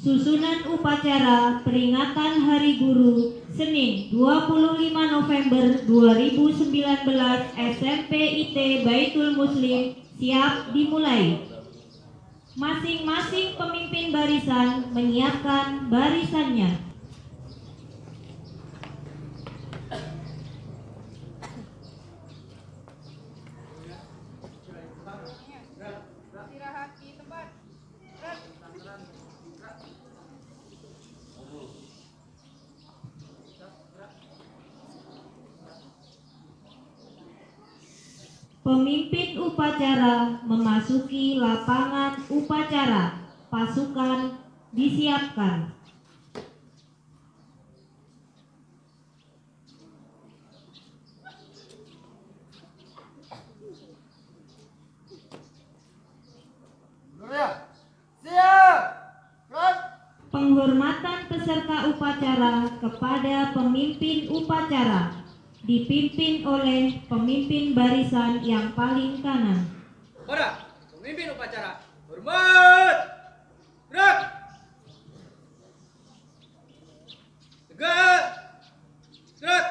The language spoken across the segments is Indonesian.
Susunan upacara peringatan Hari Guru Senin 25 November 2019 SMP IT Baitul Muslim siap dimulai. Masing-masing pemimpin barisan menyiapkan barisannya. Istirahat di tempat. Pemimpin upacara memasuki lapangan upacara. Pasukan disiapkan. Penghormatan peserta upacara kepada pemimpin upacara dipimpin oleh pemimpin barisan yang paling kanan. Para pemimpin upacara, hormat, gerak, tegak, gerak.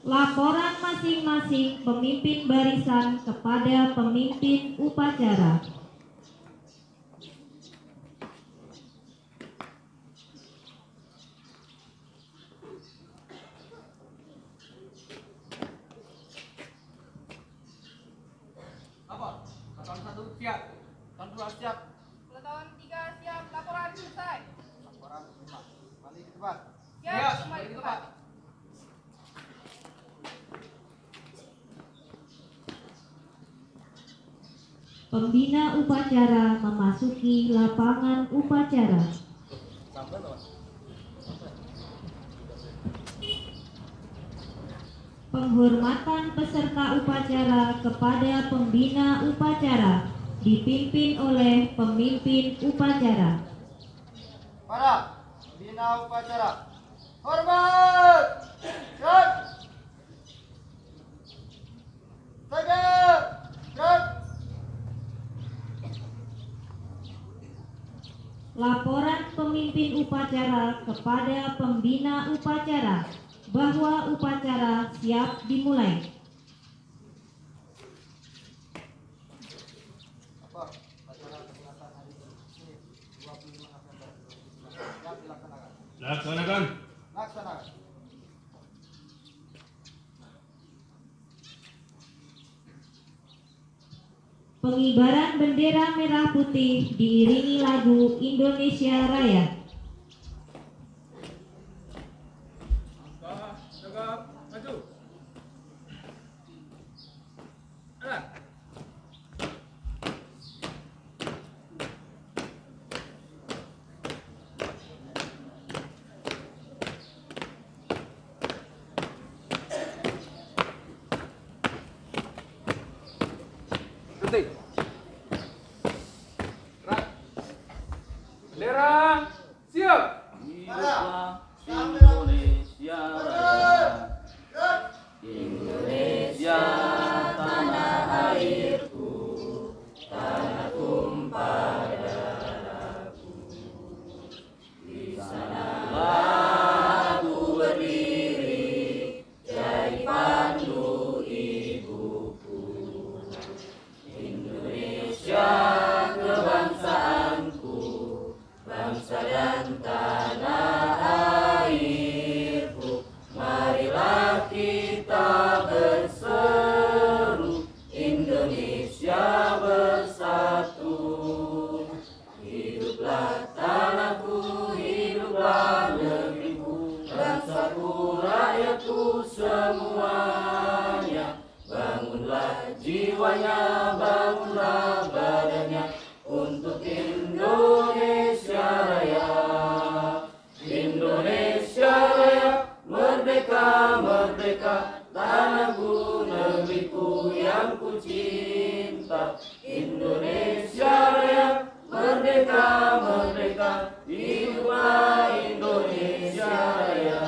Laporan masing-masing pemimpin barisan kepada pemimpin upacara. Peleton 1 siap, peleton 2 siap, Peleton 3 siap. Laporan selesai. laporan 5, balik ke tempat. Siap, kembali ke tempat. Pembina upacara memasuki lapangan upacara. Penghormatan peserta upacara kepada pembina upacara dipimpin oleh pemimpin upacara. Para pembina upacara, hormat, gerak, tegak, gerak. Laporan pemimpin upacara kepada pembina upacara bahwa upacara siap dimulai. Laksanakan. Pengibaran bendera merah putih diiringi lagu Indonesia Raya. Langkah, tegak, maju. Alat. Berhenti. Gerak. Bendera siap. Hiduplah Indonesia Raya. Indonesia tanah airku, tanah tumpah darahku. Di sanalah aku berdiri, jadi pandu ibuku. Indonesia kebangsaanku, bangsa dan tanah airku. Marilah kita berseru, Indonesia bersatu. Hiduplah tanahku, hiduplah negeriku, bangsaku, rakyatku semuanya. Bangunlah jiwanya, bangunlah badannya untuk Indonesia Raya. Indonesia Raya, merdeka, merdeka, tanahku, negeriku yang ku cinta. Indonesia Raya, merdeka, merdeka, hiduplah Indonesia Raya.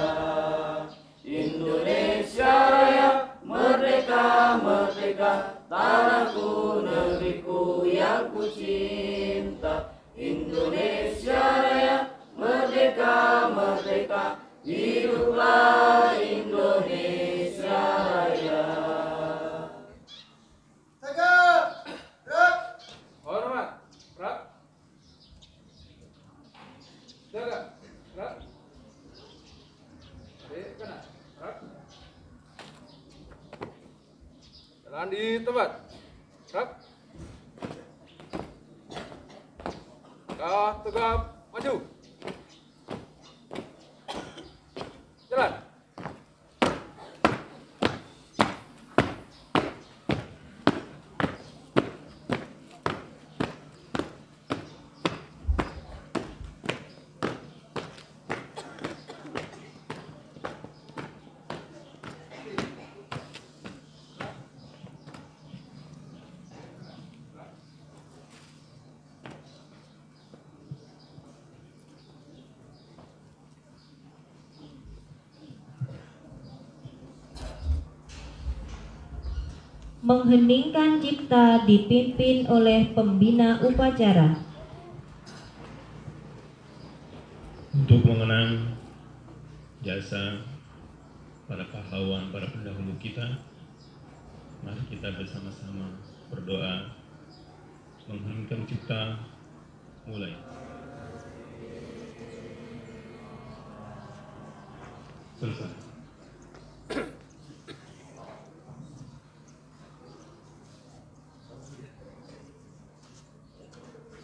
Indonesia Raya, merdeka, merdeka, tanahku, negeriku yang ku cinta. Indonesia Raya, merdeka, merdeka, hiduplah Indonesia Raya. Tegak, gerak. Hormat, gerak. Jaga, gerak. Adik, kena, gerak. Jalan di tempat, gerak. Tegap, maju. Jalan. Mengheningkan cipta dipimpin oleh pembina upacara. Untuk mengenang jasa para pahlawan, para pendahulu kita, mari kita bersama-sama berdoa mengheningkan cipta. Mulai. Selesai.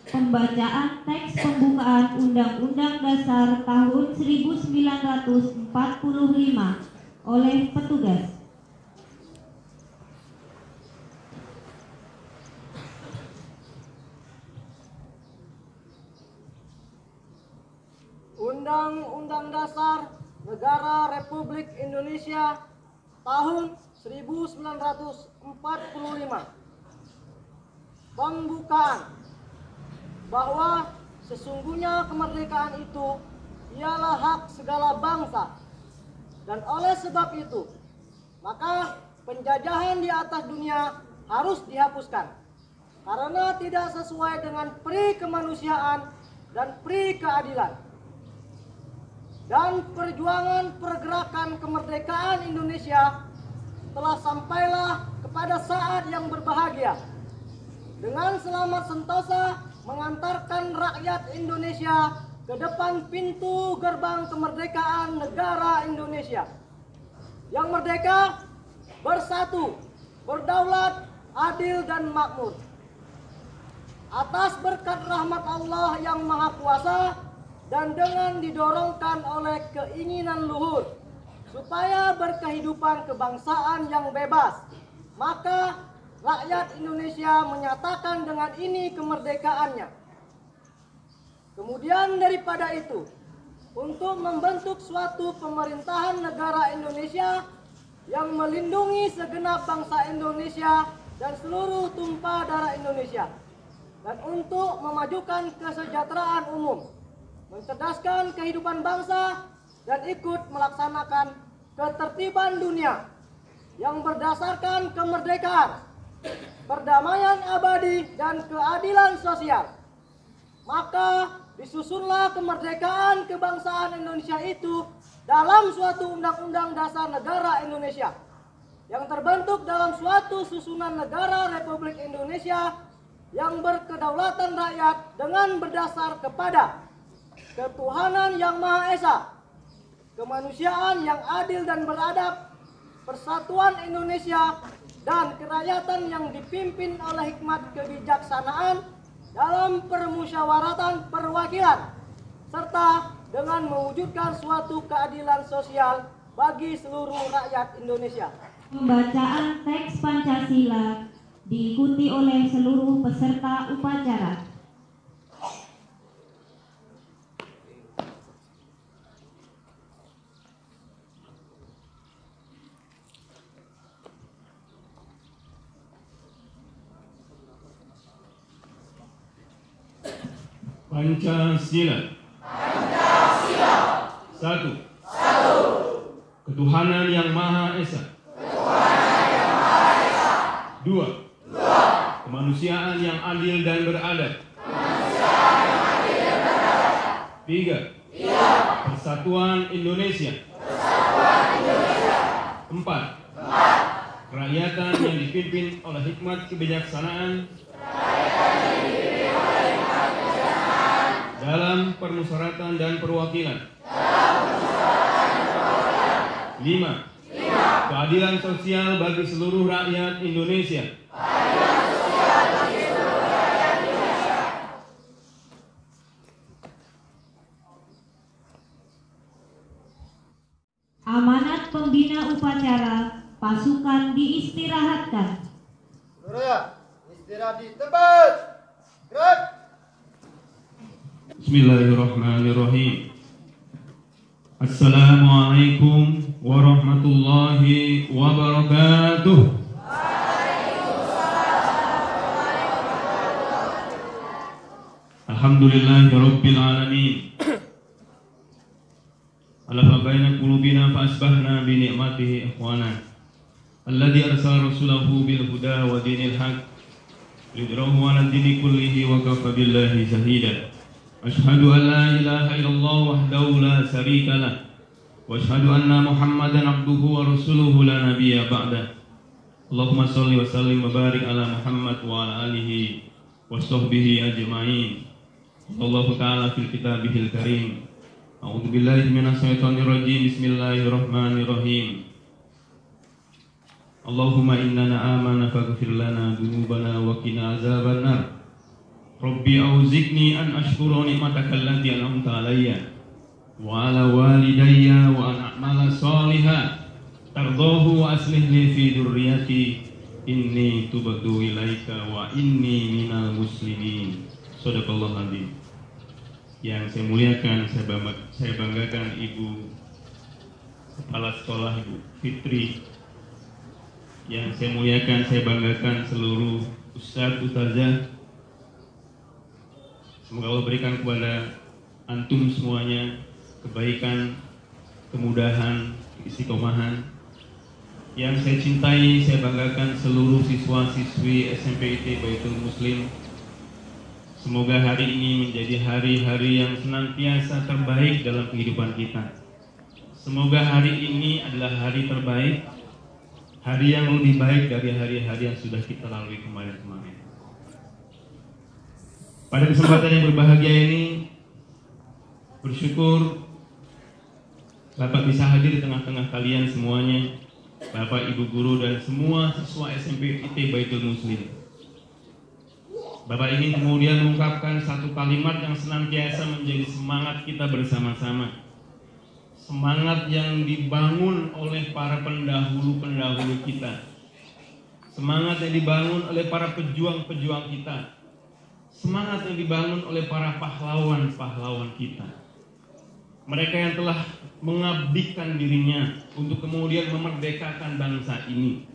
Pembacaan teks pembukaan Undang-Undang Dasar tahun 1945 oleh petugas. Undang-Undang Dasar Negara Republik Indonesia tahun 1945. Pembukaan. Bahwa sesungguhnya kemerdekaan itu ialah hak segala bangsa, dan oleh sebab itu maka penjajahan di atas dunia harus dihapuskan karena tidak sesuai dengan pri kemanusiaan dan pri keadilan. Dan perjuangan pergerakan kemerdekaan Indonesia telah sampailah kepada saat yang berbahagia dengan selamat sentosa mengantarkan rakyat Indonesia ke depan pintu gerbang kemerdekaan negara Indonesia yang merdeka, bersatu, berdaulat, adil dan makmur. Atas berkat rahmat Allah yang Maha Kuasa dan dengan didorongkan oleh keinginan luhur supaya berkehidupan kebangsaan yang bebas, maka rakyat Indonesia menyatakan dengan ini kemerdekaannya. Kemudian daripada itu, untuk membentuk suatu pemerintahan negara Indonesia yang melindungi segenap bangsa Indonesia dan seluruh tumpah darah Indonesia, dan untuk memajukan kesejahteraan umum, mencerdaskan kehidupan bangsa, dan ikut melaksanakan ketertiban dunia yang berdasarkan kemerdekaan, perdamaian abadi dan keadilan sosial. Maka disusunlah kemerdekaan kebangsaan Indonesia itu dalam suatu undang-undang dasar negara Indonesia yang terbentuk dalam suatu susunan negara Republik Indonesia yang berkedaulatan rakyat dengan berdasar kepada ketuhanan yang Maha Esa, kemanusiaan yang adil dan beradab, persatuan Indonesia, dan kerakyatan yang dipimpin oleh hikmat kebijaksanaan dalam permusyawaratan perwakilan, serta dengan mewujudkan suatu keadilan sosial bagi seluruh rakyat Indonesia. Pembacaan teks Pancasila diikuti oleh seluruh peserta upacara. Pancasila. Satu. Ketuhanan yang Maha Esa. 2. Kemanusiaan yang adil dan beradab. 3. Persatuan Indonesia. 4. Kerakyatan yang dipimpin oleh hikmat kebijaksanaan dalam permusyawaratan dan perwakilan. 5. Keadilan sosial bagi seluruh rakyat Indonesia. Amanat pembina upacara, pasukan diistirahatkan. Saudara, istirahat di tempat. Gerak. Bismillahirrahmanirrahim. Assalamualaikum warahmatullahi wabarakatuh. Alhamdulillahirabbil alamin. Alafa baina qulubina fa asbahna bi ni'matihi ikhwana. Alladzi arsala rasulahu bil huda wa dinil haq lidrahu 'ala dini kullihi wa kafa billahi shahida. Ashhadu an la ilaha illallah wahdahu la syarika lah wa ashhadu anna Muhammadan abduhu wa rasuluhu la nabiyya ba'da. Allahumma shalli wa sallim wa barik ala Muhammad wa ala alihi wa sahbihi ajma'in. Allahu ta'ala fil kitabihil karim. A'udzu billahi minasy syaithanir rajim. Bismillahirrahmanirrahim. Allahumma innana amana faghfir lana dzunubana wa qina azabannar. Rabbi auziqni an ashkura ni'mataka allati an'amta alayya wa ala walidayya wa an a'mala shalihan tardahu wa aslih li fi dzurriyyati inni tubtu ilaika wa inni minal muslimin. Shadaqallahul adzim. Yang saya muliakan, saya banggakan Ibu Kepala Sekolah Ibu Fitri. Yang saya muliakan, saya banggakan seluruh ustadz ustazah. Semoga Allah berikan kepada antum semuanya kebaikan, kemudahan, istiqomahan. Yang saya cintai, saya banggakan seluruh siswa-siswi SMPIT Baitul Muslim. Semoga hari ini menjadi hari-hari yang senantiasa terbaik dalam kehidupan kita. Semoga hari ini adalah hari terbaik, hari yang lebih baik dari hari-hari yang sudah kita lalui kemarin-kemarin. Pada kesempatan yang berbahagia ini, bersyukur Bapak bisa hadir di tengah-tengah kalian semuanya, Bapak, Ibu guru, dan semua siswa SMPIT Baitul Muslim. Bapak ingin kemudian mengungkapkan satu kalimat yang senantiasa menjadi semangat kita bersama-sama. Semangat yang dibangun oleh para pendahulu-pendahulu kita. Semangat yang dibangun oleh para pejuang-pejuang kita. Semangat yang dibangun oleh para pahlawan-pahlawan kita. Mereka yang telah mengabdikan dirinya untuk kemudian memerdekakan bangsa ini.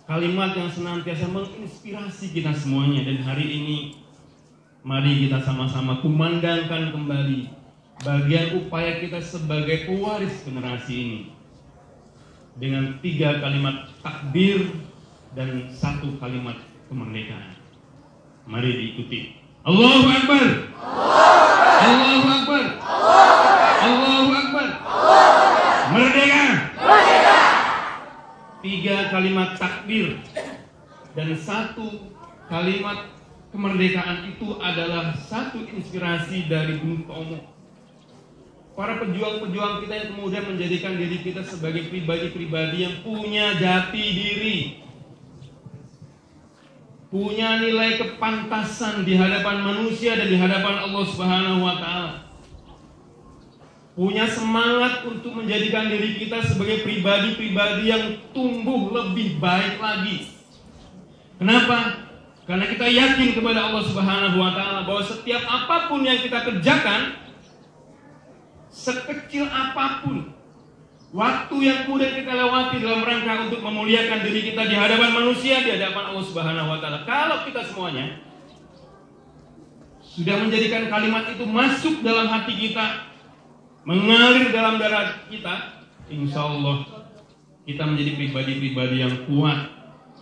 Kalimat yang senantiasa menginspirasi kita semuanya. Dan hari ini mari kita sama-sama kumandangkan kembali bagian upaya kita sebagai pewaris generasi ini dengan 3 kalimat takbir dan 1 kalimat kemerdekaan. Mari diikuti. Allahu Akbar. Allahu Akbar. Allahu Akbar. Merdeka. 3 kalimat takbir dan 1 kalimat kemerdekaan itu adalah satu inspirasi dari Bung Tomo. Para pejuang-pejuang kita yang kemudian menjadikan diri kita sebagai pribadi-pribadi yang punya jati diri, punya nilai kepantasan di hadapan manusia dan di hadapan Allah Subhanahu wa Ta'ala. Punya semangat untuk menjadikan diri kita sebagai pribadi-pribadi yang tumbuh lebih baik lagi. Kenapa? Karena kita yakin kepada Allah Subhanahu wa Ta'ala bahwa setiap apapun yang kita kerjakan, sekecil apapun waktu yang kemudian kita lewati dalam rangka untuk memuliakan diri kita di hadapan manusia, di hadapan Allah Subhanahu wa Ta'ala, kalau kita semuanya sudah menjadikan kalimat itu masuk dalam hati kita, mengalir dalam darah kita, insya Allah kita menjadi pribadi-pribadi yang kuat,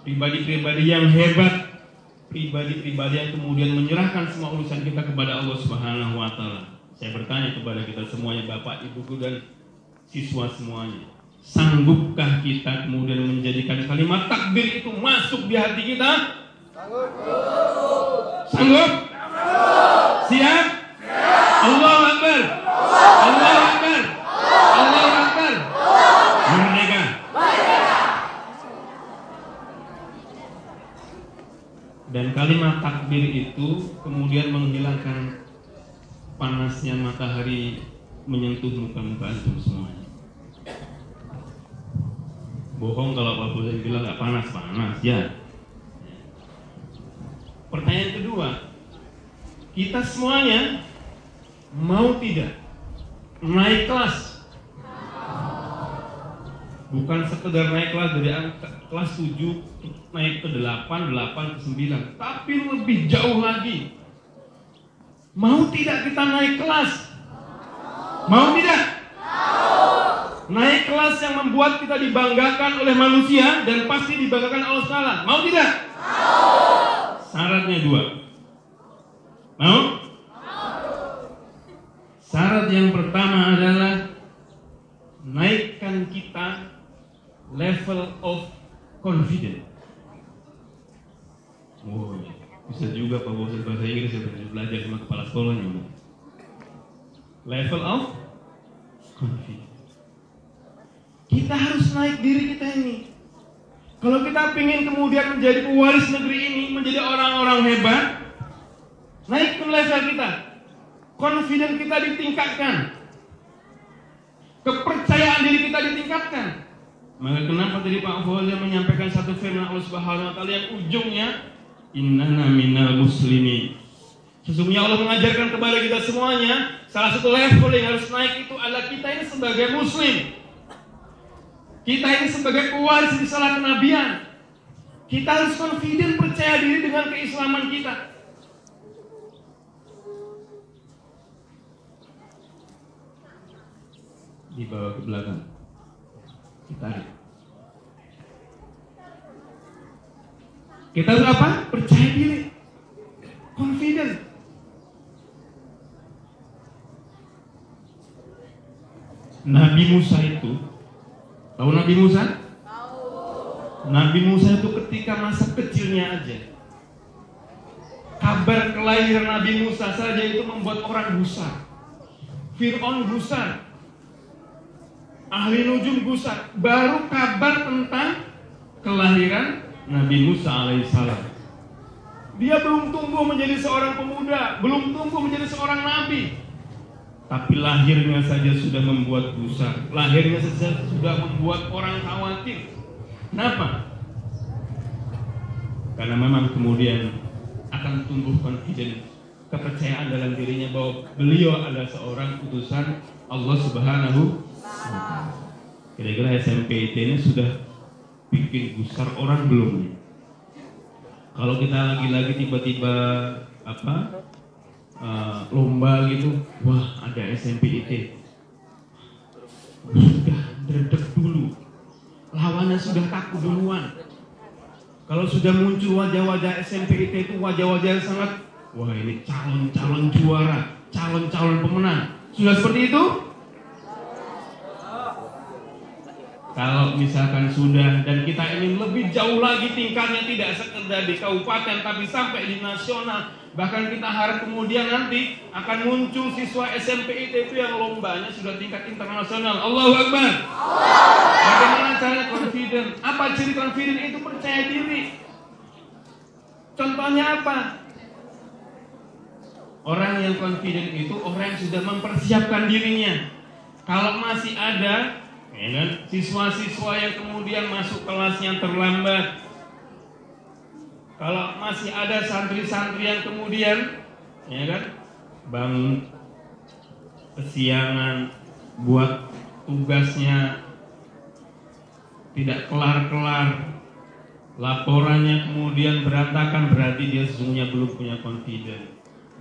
pribadi-pribadi yang hebat, pribadi-pribadi yang kemudian menyerahkan semua urusan kita kepada Allah Subhanahu wa taala. Saya bertanya kepada kita semuanya, Bapak, Ibu guru dan siswa semuanya, sanggupkah kita kemudian menjadikan kalimat takbir itu masuk di hati kita? Sanggup? Siap? Allahu Akbar. Allahu Akbar. Allahu Akbar. Merdeka. Dan kalimat takbir itu kemudian menghilangkan panasnya matahari menyentuh muka-muka antum semuanya. Bohong kalau Pak Presiden bilang nggak panas ya. Pertanyaan kedua, kita semuanya mau tidak naik kelas? Bukan sekedar naik kelas dari kelas 7 naik ke 8 ke 9, tapi lebih jauh lagi. Mau tidak kita naik kelas? Mau tidak? Naik kelas yang membuat kita dibanggakan oleh manusia dan pasti dibanggakan Allah Ta'ala. Mau tidak? Syaratnya 2. Mau? Syarat yang pertama adalah naikkan kita level of confidence. Oh, bisa juga Pak Bos bahasa Inggris ya, belajar sama kepala sekolahnya. Level of confidence. Kita harus naik diri kita ini. Kalau kita ingin kemudian menjadi pewaris negeri ini, menjadi orang-orang hebat, naik ke level kita. Confidence kita ditingkatkan. Kepercayaan diri kita ditingkatkan. Maka kenapa tadi Pak Fauzan menyampaikan satu firman Allah Subhanahu wa taala yang ujungnya innana minal muslimin. Sesungguhnya Allah mengajarkan kepada kita semuanya, salah satu level yang harus naik itu adalah kita ini sebagai muslim. Kita ini sebagai pewaris risalah kenabian. Kita harus confident, percaya diri dengan keislaman kita. Dibawa ke belakang. Ditarik. Kita harus apa? Percaya diri. Confident. Nabi Musa itu, tahu Nabi Musa? Tahu. Nabi Musa itu ketika masa kecilnya aja, kabar kelahiran Nabi Musa saja itu membuat orang gusar. Fir'aun gusar, ahli nujum gusar. Baru kabar tentang kelahiran Nabi Musa alaihissalam. Dia belum tumbuh menjadi seorang pemuda, belum tumbuh menjadi seorang nabi. Tapi lahirnya saja sudah membuat gusar. Lahirnya saja sudah membuat orang khawatir. Kenapa? Karena memang kemudian akan tumbuh confidence, kepercayaan dalam dirinya bahwa beliau adalah seorang utusan Allah Subhanahu wa taala. Kira-kira SMPIT ini sudah bikin gusar orang belum nih? Kalau kita lagi-lagi tiba-tiba lomba gitu, wah ada SMPIT, sudah dredeg dulu, lawannya sudah takut duluan. Kalau sudah muncul wajah-wajah SMPIT itu wajah-wajah yang sangat, wah ini calon-calon juara, calon-calon pemenang. Sudah seperti itu? Kalau misalkan sudah, dan kita ingin lebih jauh lagi tingkatnya, tidak sekedar di kabupaten tapi sampai di nasional, bahkan kita harap kemudian nanti akan muncul siswa SMPIT itu yang lombanya sudah tingkat internasional. Allahu Akbar. Bagaimana cara confident? Apa ciri confident itu? Percaya diri. Contohnya apa? Orang yang confident itu orang yang sudah mempersiapkan dirinya. Kalau masih ada ya kan, siswa-siswa yang kemudian masuk kelasnya terlambat, kalau masih ada santri-santri yang kemudian ya kan bangun kesiangan, buat tugasnya tidak kelar-kelar, laporannya kemudian berantakan, berarti dia sesungguhnya belum punya confidence.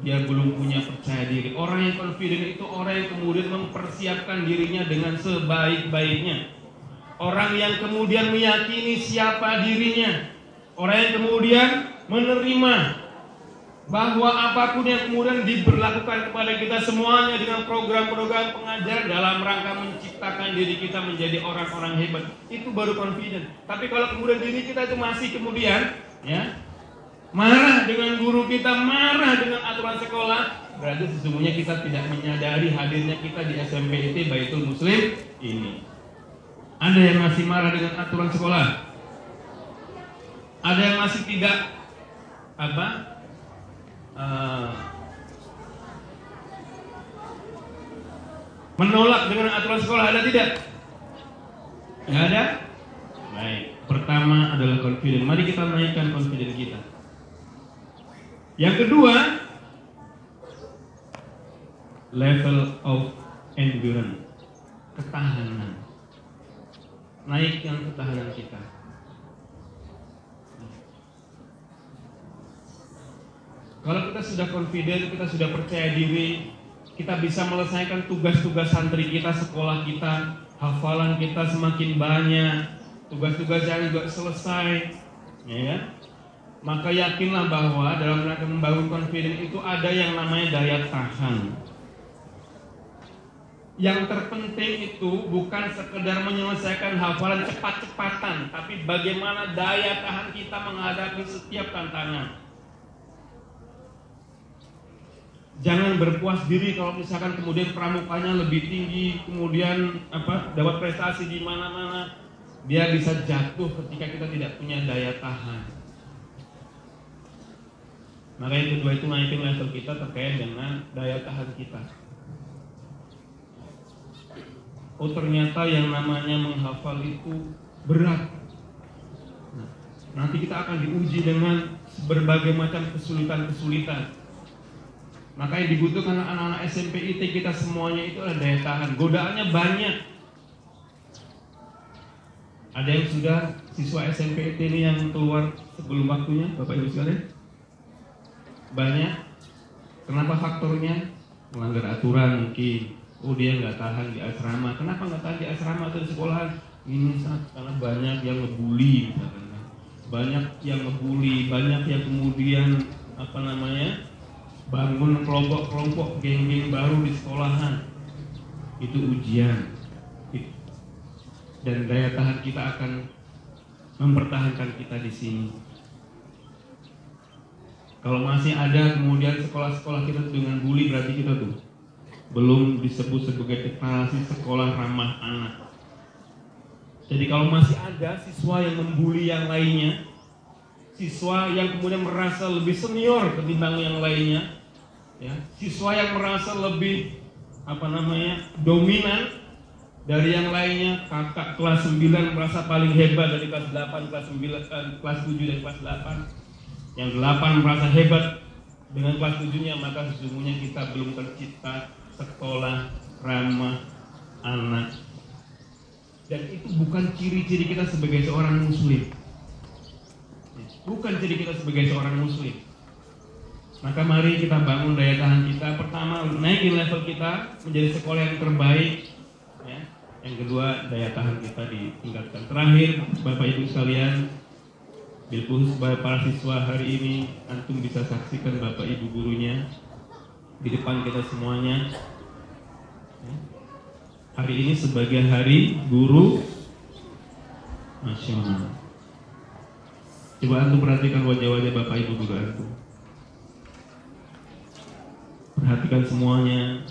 Dia belum punya percaya diri. Orang yang confident itu orang yang kemudian mempersiapkan dirinya dengan sebaik-baiknya. Orang yang kemudian meyakini siapa dirinya. Orang yang kemudian menerima bahwa apapun yang kemudian diberlakukan kepada kita semuanya dengan program-program pengajaran dalam rangka menciptakan diri kita menjadi orang-orang hebat, itu baru confident. Tapi kalau kemudian diri kita itu masih kemudian ya marah dengan guru kita, marah dengan aturan sekolah, berarti sesungguhnya kita tidak menyadari hadirnya kita di SMPIT Baitul Muslim ini. Ada yang masih marah dengan aturan sekolah, ada yang masih tidak menolak dengan aturan sekolah, ada tidak? Tidak ada? Baik, pertama adalah confident. Mari kita naikkan confident kita. Yang kedua, level of endurance, ketahanan. Naikkan ketahanan kita. Kalau kita sudah confident, kita sudah percaya diri, kita bisa menyelesaikan tugas-tugas santri kita, sekolah kita, hafalan kita semakin banyak, tugas-tugas yang juga selesai, ya kan? Maka yakinlah bahwa dalam rangka membangun confident itu ada yang namanya daya tahan. Yang terpenting itu bukan sekedar menyelesaikan hafalan cepat-cepatan, tapi bagaimana daya tahan kita menghadapi setiap tantangan. Jangan berpuas diri kalau misalkan kemudian pramukanya lebih tinggi, kemudian dapat prestasi di mana-mana, dia bisa jatuh ketika kita tidak punya daya tahan. Maka yang kedua itu naikin level kita terkait dengan daya tahan kita. Oh ternyata yang namanya menghafal itu berat. Nah, nanti kita akan diuji dengan berbagai macam kesulitan-kesulitan. Maka yang dibutuhkan anak-anak SMPIT kita semuanya itu adalah daya tahan. Godaannya banyak. Ada yang sudah siswa SMPIT ini yang keluar sebelum waktunya, Bapak Ibu sekalian? Banyak. Kenapa faktornya? Melanggar aturan mungkin. Oh dia nggak tahan di asrama. Kenapa nggak tahan di asrama atau di sekolahan? Ini karena banyak yang ngebully, misalkan. Banyak yang ngebully, banyak yang kemudian bangun kelompok-kelompok geng-geng baru di sekolahan. Itu ujian. Dan daya tahan kita akan mempertahankan kita di sini. Kalau masih ada kemudian sekolah-sekolah kita dengan bully, berarti kita tuh belum disebut sebagai deklarasi sekolah ramah anak. Jadi kalau masih ada siswa yang membuli yang lainnya, siswa yang kemudian merasa lebih senior ketimbang yang lainnya, ya, siswa yang merasa lebih dominan dari yang lainnya, kakak kelas 9 merasa paling hebat dari kelas 8, kelas 9, kelas 7 dan kelas 8, yang 8 merasa hebat dengan kelas 7-nya, maka sesungguhnya kita belum tercipta sekolah ramah anak. Dan itu bukan ciri-ciri kita sebagai seorang muslim. Bukan ciri kita sebagai seorang muslim. Maka mari kita bangun daya tahan kita. Pertama, naikin level kita menjadi sekolah yang terbaik, ya. Yang kedua, daya tahan kita ditingkatkan. Terakhir, Bapak Ibu sekalian, bil khusus para siswa hari ini, antum bisa saksikan Bapak Ibu gurunya di depan kita semuanya. Hari ini sebagai hari guru nasional. Coba antum perhatikan wajah-wajah Bapak Ibu guru antum. Perhatikan semuanya,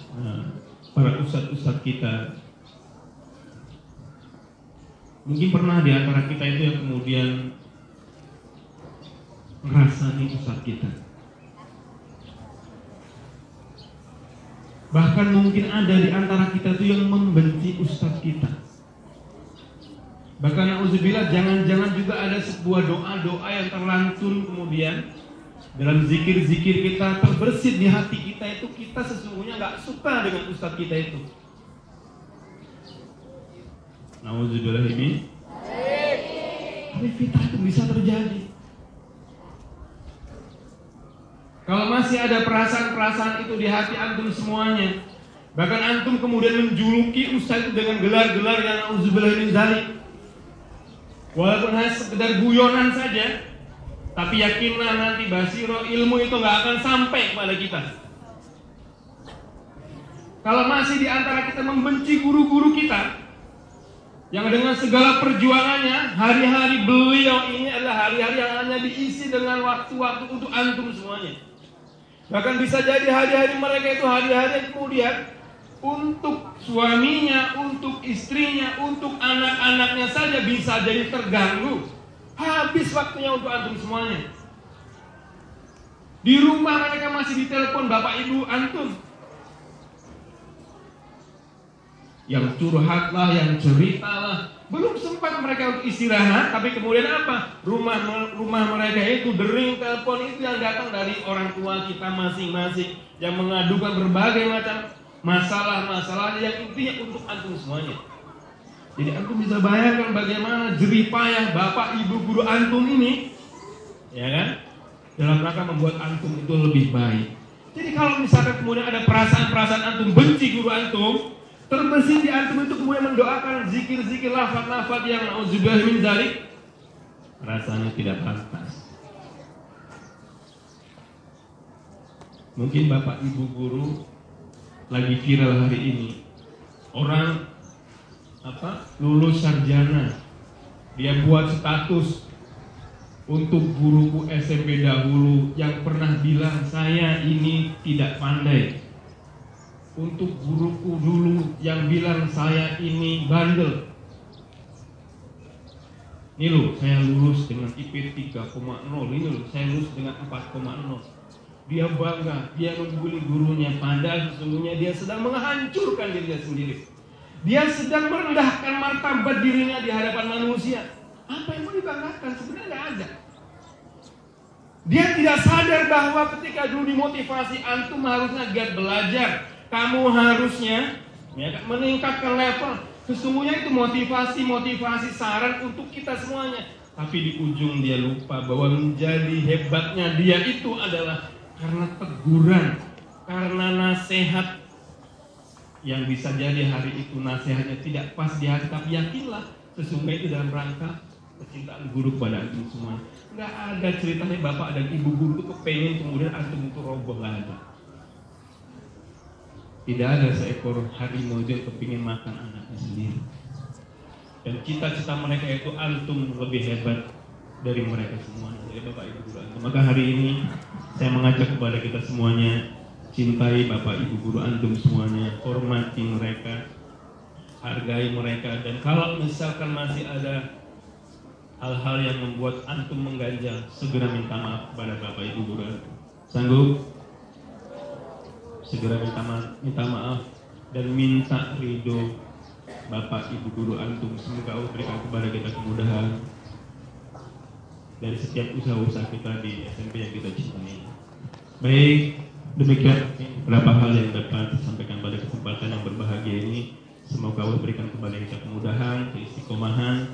para ustadz-ustadz kita. Mungkin pernah di antara kita itu yang kemudian ngerasa nih ustadz kita. Bahkan mungkin ada di antara kita itu yang membenci ustadz kita. Bahkan na'udzubillah, jangan-jangan juga ada sebuah doa-doa yang terlantun kemudian dalam zikir-zikir kita terbersit di hati kita itu, kita sesungguhnya nggak suka dengan ustadz kita itu. Na'udzubillah ini. Tapi fitnah itu bisa terjadi. Kalau masih ada perasaan-perasaan itu di hati antum semuanya, bahkan antum kemudian menjuluki ustaz itu dengan gelar-gelar yang na'udzubillah min dzalik, walaupun hanya sekedar guyonan saja, Tapi yakinlah nanti basiro, ilmu itu nggak akan sampai kepada kita. Kalau masih di antara kita membenci guru-guru kita, yang dengan segala perjuangannya, hari-hari beliau ini adalah hari-hari yang hanya diisi dengan waktu-waktu untuk antum semuanya. Bahkan bisa jadi hari-hari mereka itu hari-hari yang kemudian untuk suaminya, untuk istrinya, untuk anak-anaknya saja bisa jadi terganggu. Habis waktunya untuk antum semuanya. Di rumah mereka masih ditelepon bapak ibu antum. Yang curhatlah, yang ceritalah. Belum sempat mereka untuk istirahat, tapi kemudian apa? Rumah mereka itu dering telepon itu yang datang dari orang tua kita masing-masing, yang mengadukan berbagai macam masalah-masalah yang intinya untuk antum semuanya. Jadi antum bisa bayangkan bagaimana jerih payah bapak ibu guru antum ini, ya kan? Dalam rangka membuat antum itu lebih baik. Jadi kalau misalkan kemudian ada perasaan-perasaan antum benci guru antum, terbesit di antum itu kemudian mendoakan zikir-zikir lafaz-lafaz yang auzubillahi min dzalik, rasanya tidak pantas. Mungkin bapak ibu guru lagi viral hari ini, orang lulus sarjana, dia buat status untuk guruku SMP dahulu yang pernah bilang saya ini tidak pandai, untuk guruku dulu yang bilang saya ini bandel. Ini loh, saya lulus dengan IP 3,0, ini loh, saya lulus dengan 4,0. Dia bangga, dia membuli gurunya, padahal sesungguhnya dia sedang menghancurkan dirinya sendiri. Dia sedang merendahkan martabat dirinya di hadapan manusia. Apa yang mau dibanggakan? Sebenarnya tidak ada. Dia tidak sadar bahwa ketika dulu dimotivasi, antum harusnya giat belajar. Kamu harusnya meningkatkan level. Sesungguhnya itu motivasi saran untuk kita semuanya. Tapi di ujung dia lupa bahwa menjadi hebatnya dia itu adalah karena teguran, karena nasihat yang bisa jadi hari itu nasihatnya tidak pas di hati, tapi yakinlah sesungguhnya itu dalam rangka kecintaan guru kepada antum semua. Nggak ada ceritanya bapak dan ibu guru itu kepengen kemudian antum itu roboh, nggak ada. Tidak ada seekor harimau yang kepingin makan anaknya sendiri. Dan cita-cita mereka itu antum lebih hebat dari mereka semua, dari bapak ibu guru antum. Maka hari ini saya mengajak kepada kita semuanya, cintai bapak ibu guru antum semuanya, hormati mereka, hargai mereka. Dan kalau misalkan masih ada hal-hal yang membuat antum mengganjal, segera minta maaf kepada bapak ibu guru antum. Sanggup? Segera minta maaf dan minta ridho bapak ibu guru antum. Semoga Allah berikan kepada kita kemudahan dari setiap usaha-usaha kita di SMP yang kita cintai. Baik, demikian beberapa hal yang dapat disampaikan pada kesempatan yang berbahagia ini. Semoga Allah berikan kepada kita kemudahan, keistiqomahan.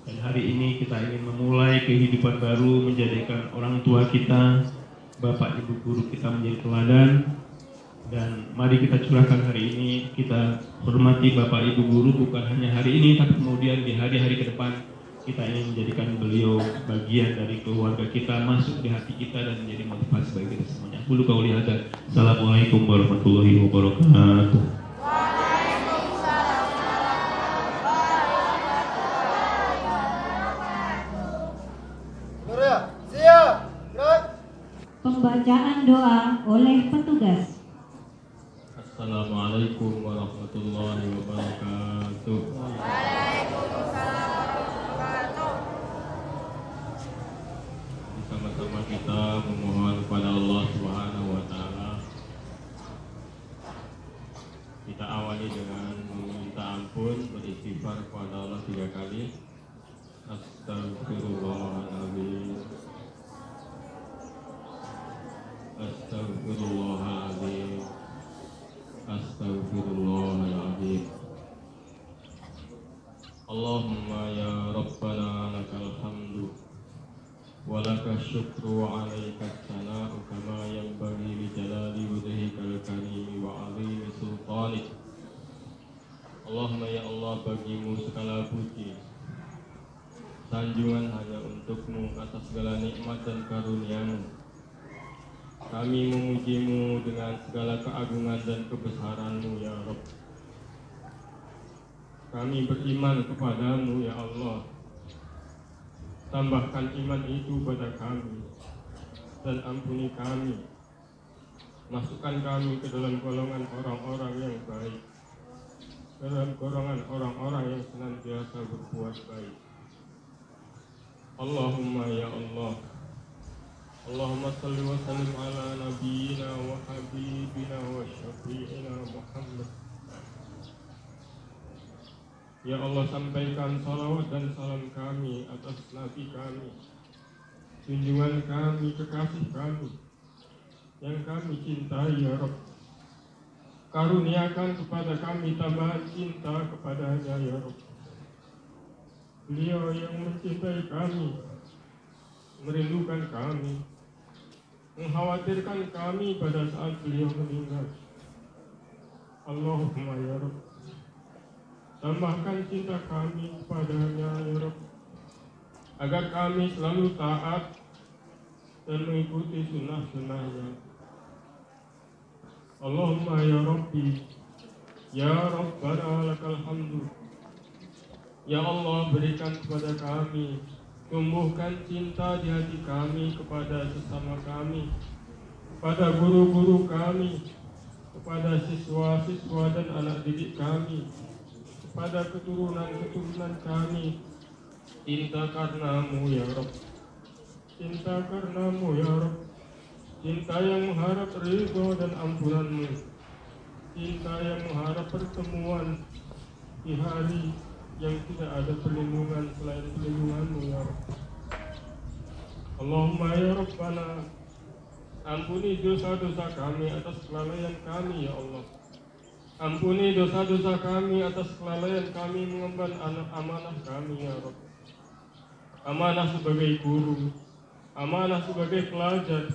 Dan hari ini kita ingin memulai kehidupan baru, menjadikan orang tua kita, bapak ibu guru kita menjadi teladan. Dan mari kita curahkan hari ini, kita hormati bapak ibu guru bukan hanya hari ini, tapi kemudian di hari-hari ke depan kita ingin menjadikan beliau bagian dari keluarga kita, masuk di hati kita dan menjadi motivasi bagi kita semuanya. Qulu qauli hadza. Assalamualaikum warahmatullahi wabarakatuh. Siap, gerak. Pembacaan doa oleh petugas. Assalamualaikum warahmatullahi wabarakatuh. Sama-sama kita memohon kepada Allah Subhanahu wa taala. Kita awali dengan meminta ampun, beristighfar kepada Allah 3 kali. Astagfirullahaladzim. Astagfirullahaladzim. Astagfirullahaladzim. Allahumma ya Rabbana lakal hamdu wa lakal syukru wa alaikal sana'u kama yanbaghi li jalali wajhikal karimi wa azimi sultanik. Allahumma ya Allah, bagimu segala puji, sanjungan hanya untukmu atas atas segala nikmat dan karunia-Mu. Kami memuji-Mu dengan segala keagungan dan kebesaran-Mu, ya Rabb. Kami beriman kepada-Mu, ya Allah. Tambahkan iman itu pada kami dan ampuni kami. Masukkan kami ke dalam golongan orang-orang yang baik, dalam golongan orang-orang yang senantiasa berbuat baik. Allahumma ya Allah, Allahumma salli wa sallim ala nabiyyina wa habibina wa syafi'ina Muhammad. Ya Allah, sampaikan salawat dan salam kami atas Nabi kami, junjungan kami, kekasih kami, yang kami cintai, ya Rabb. Karuniakan kepada kami tambahan cinta kepadanya, ya Rabb. Beliau yang mencintai kami, merindukan kami, mengkhawatirkan kami pada saat beliau meninggal. Allahumma ya Rabb, tambahkan cinta kami kepadanya, ya Rabb, agar kami selalu taat dan mengikuti sunnah-sunnahnya. Allahumma ya Rabbi, ya Rabbana lakal hamdu. Ya Allah, berikan kepada kami, tumbuhkan cinta di hati kami kepada sesama kami, kepada guru-guru kami, kepada siswa-siswa dan anak didik kami, kepada keturunan-keturunan kami. Cinta karena-Mu ya Rabb, cinta karena-Mu ya Rabb, cinta yang mengharap ridho dan ampunan-Mu, cinta yang mengharap pertemuan di hari yang tidak ada perlindungan selain perlindungan-Mu ya Rabb. Allahumma ya Rabbana, ampuni dosa-dosa kami atas kelalaian kami, ya Allah. Ampuni dosa-dosa kami atas kelalaian kami mengemban amanah kami, ya Rabb. Amanah sebagai guru, amanah sebagai pelajar.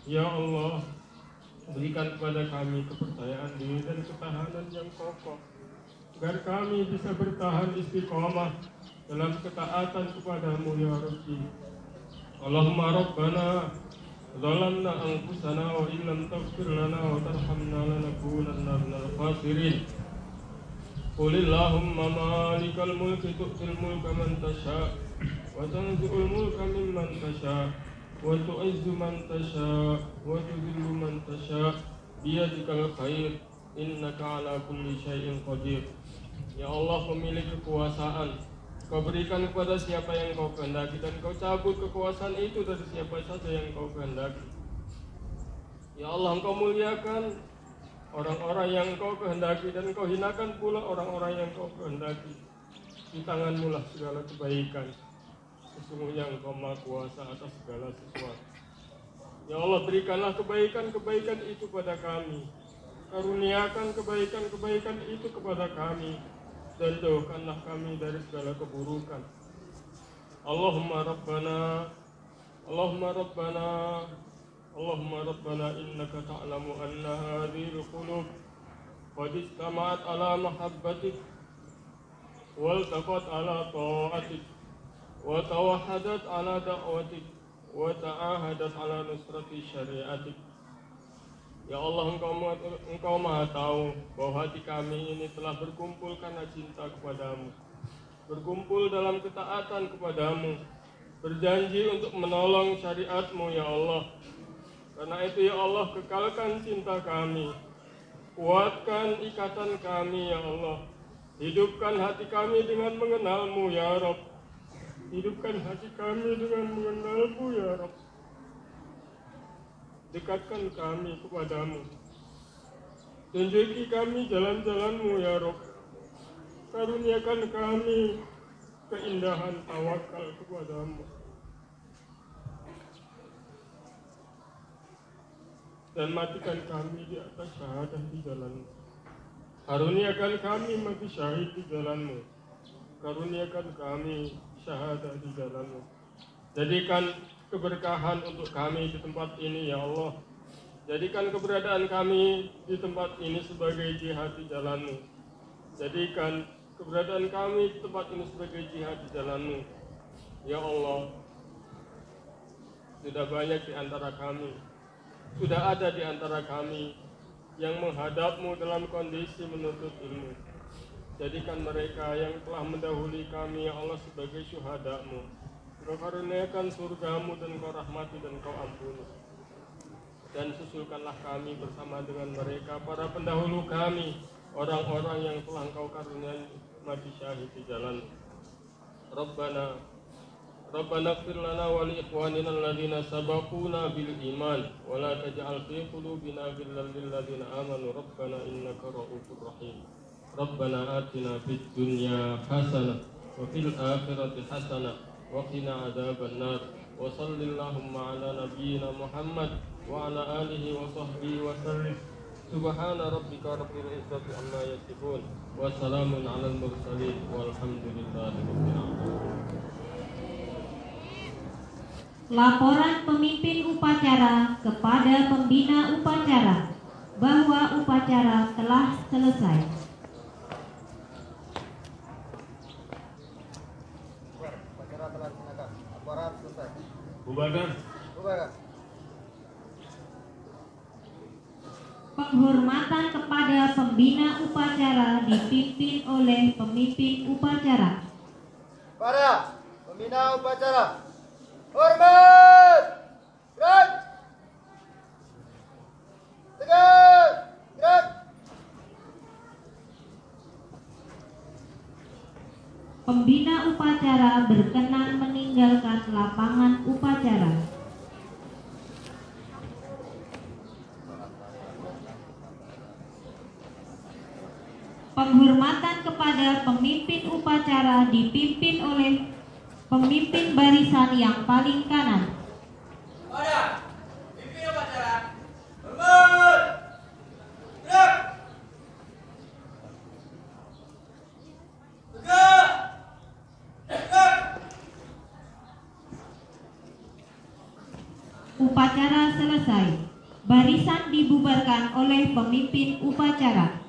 Ya Allah, berikan kepada kami kepercayaan diri dan ketahanan yang kokoh, agar kami bisa bertahan istiqomah dalam ketaatan kepada-Mu, ya Rabbi. Allahumma Rabbana, zalamna anfusana wa illam taghfir lana wa tarhamna lanakunanna minal khasirin. Qulillahumma malikal mulki tu'til mulka man tasha' wa tanzi'ul mulka mimman tasha' wa tu'izzu man tasha' wa tudhillu man tasha' biyadikal khair innaka ala kulli syai'in qadir. Ya Allah, pemilik kekuasaan, Kau berikan kepada siapa yang Kau kehendaki, dan Kau cabut kekuasaan itu dari siapa saja yang Kau kehendaki. Ya Allah, Engkau muliakan orang-orang yang Kau kehendaki, dan Kau hinakan pula orang-orang yang Kau kehendaki. Di tangan-Mu lah segala kebaikan. Sesungguhnya Engkau Maha Kuasa atas segala sesuatu. Ya Allah, berikanlah kebaikan-kebaikan itu pada kami. Karuniakan kebaikan-kebaikan itu kepada kami, dan jauhkanlah kami dari segala keburukan. Allahumma Rabbana, Allahumma Rabbana, Allahumma Rabbana, innaka ta'lamu anna hadhil qulub qad istama'at ala mahabbatik wal taqat ala ta'atik wa tawahadat ala da'watik wa ta'ahadat ala nusrati syariatik. Ya Allah, Engkau Maha tahu bahwa hati kami ini telah berkumpul karena cinta kepada-Mu, berkumpul dalam ketaatan kepada-Mu, berjanji untuk menolong syariat-Mu, ya Allah. Karena itu, ya Allah, kekalkan cinta kami, kuatkan ikatan kami, ya Allah. Hidupkan hati kami dengan mengenal-Mu, ya Rabb. Hidupkan hati kami dengan mengenal-Mu, ya Rabb. Dekatkan kami kepada-Mu. Tunjuki kami jalan-jalan-Mu, ya Rabb. Karuniakan kami keindahan tawakal kepada-Mu. Dan matikan kami di atas syahadah di jalan-Mu. Karuniakan kami mati syahid di jalan-Mu. Karuniakan kami syahadah di jalan-Mu. Jadikan keberkahan untuk kami di tempat ini, ya Allah. Jadikan keberadaan kami di tempat ini sebagai jihad di jalan-Mu. Jadikan keberadaan kami di tempat ini sebagai jihad di jalan-Mu. Ya Allah, sudah banyak di antara kami, sudah ada di antara kami yang menghadapmu dalam kondisi menuntut ilmu. Jadikan mereka yang telah mendahului kami, ya Allah, sebagai syuhadamu. Kau karuniakan surgamu dan kau rahmati dan kau ampuni. Dan susulkanlah kami bersama dengan mereka, para pendahulu kami, orang-orang yang telah engkau karuniai mati syahid di jalan. Rabbana ighfir lana wa li ikhwanina alladhina sabaquna bil iman wa la taj'al fi qulubina ghillan lil ladzina amanu rabbana innaka ra'ufur rahim. Rabbana atina fid dunya hasanah wa fil akhirati hasanah wa qina adzabannar. Wa sallallahu ala nabiyyina Muhammad wa ala alihi wa sahbihi wa sallim. Subhana rabbika rabbil izzati amma yasifun wa salamun alal mursalin walhamdulillahi rabbil alamin. Laporan pemimpin upacara kepada pembina upacara bahwa upacara telah selesai. Upacara telah dilaksanakan. Laporan selesai. Bubarkan. Bubarkan. Penghormatan kepada pembina upacara dipimpin oleh pemimpin upacara. Para pembina upacara, hormat, gerak, tegak, gerak. Pembina upacara berkenan meninggalkan lapangan upacara. Penghormatan kepada pemimpin upacara dipimpin oleh pemimpin barisan yang paling kanan. Pada pimpin upacara, hormat, gerak, tegak, gerak. Upacara selesai. Barisan dibubarkan oleh pemimpin upacara.